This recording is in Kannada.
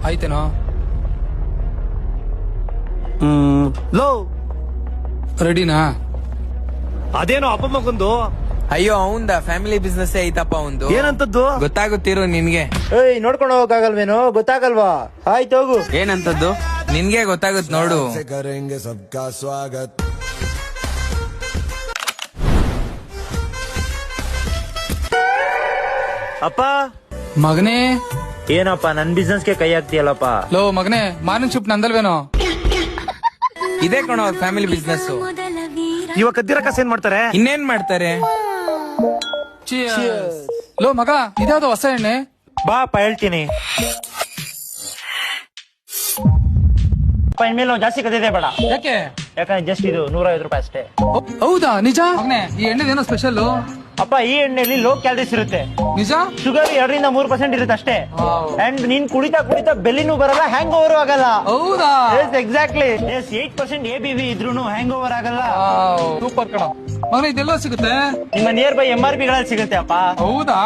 ಆಯ್ತೇನೋ. ಲೋ ರೆಡಿನಾ? ಅದೇನೋ ಅಪ್ಪ ಮಗಂದು. ಅಯ್ಯೋ ಅವಂದ ಫ್ಯಾಮಿಲಿ ಬಿಸ್ನೆಸ್ ಐತಪ್ಪ ಅವಂದು. ಏನಂತದ್ದು? ಗೊತ್ತಾಗುತ್ತಿರೋ ನಿನ್ಗೆ. ಏಯ್ ನೋಡ್ಕೊಂಡು ಹೋಗಕ್ಕಾಗಲ್ವೇನೋ? ಗೊತ್ತಾಗಲ್ವಾ? ಆಯ್ತು ಹೋಗು. ಏನಂತದ್ದು? ನಿನ್ಗೆ ಗೊತ್ತಾಗುತ್ ನೋಡು. ಅಪ್ಪ ಮಗನೇ. ಏನಪ್ಪ ನನ್ ಬಿಸ್ನೆಸ್ಗೆ ಕೈ ಹಾಕ್ತಿಯಲ್ಲಪ್ಪ? ಲೋ ಮಗನೇ, ಮಾರ್ನಿಂಗ್ ಶಿಫ್ಟ್ ನಂದಲ್ವೇನೋ? ಇದೇ ಕಣೋ ಫ್ಯಾಮಿಲಿ ಬಿಸ್ನೆಸ್. ಇವಾಗ ಕದ್ದಿರ ಕಾಸು ಏನ್ ಮಾಡ್ತಾರೆ? ಇನ್ನೇನ್ ಮಾಡ್ತಾರೆ? ಲೋ ಮಗ, ಇದ್ಯಾವ್ದು ಹೊಸ ಎಣ್ಣೆ? ಬಾಪ ಹೇಳ್ತೀನಿ. ಇನ್ಮೇಲೆ ನಾವು ಜಾಸ್ತಿ ಕದಿದೆ ಬೇಡ. ಯಾಕೆ? ಯಾಕಂದ್ರೆ ಜಸ್ಟ್ ಇದು 150 ರೂಪಾಯಿ ಅಷ್ಟೇ. ಹೌದಾ? ನಿಜ ಮಗನೇ, ಈ ಎಣ್ಣೆದೇನೋ ಸ್ಪೆಷಲ್? ಅಪ್ಪ ಈ ಎಣ್ಣೆಯಲ್ಲಿ ಲೋ ಕ್ಯಾಲರೀಸ್ ಇರುತ್ತೆ. ನಿಜ? ಶುಗರ್ 2% ಇರುತ್ತೆ ಅಷ್ಟೇ. ಅಂಡ್ ನೀನ್ ಕುಡಿತಾ ಕುಡಿತಾ ಬೆಲ್ಲಿನೂ ಬರಲ್ಲ, ಹ್ಯಾಂಗ್ ಓವರ್ ಆಗಲ್ಲ. ಹೌದಾ? ಎಕ್ಸಾಕ್ಟ್ಲಿ. 8% ABV ಇದ್ರೂನು ಹ್ಯಾಂಗ್ ಓವರ್ ಆಗಲ್ಲ. ಸೂಪರ್ ಕಣ ಮಗನೇ. ಇದೆಲ್ಲ ಸಿಗುತ್ತೆ ನಿಮ್ಮ ನಿಯರ್ ಬೈ MRP ಗಳಲ್ಲಿ ಸಿಗುತ್ತೆ ಅಪ್ಪ. ಹೌದಾ?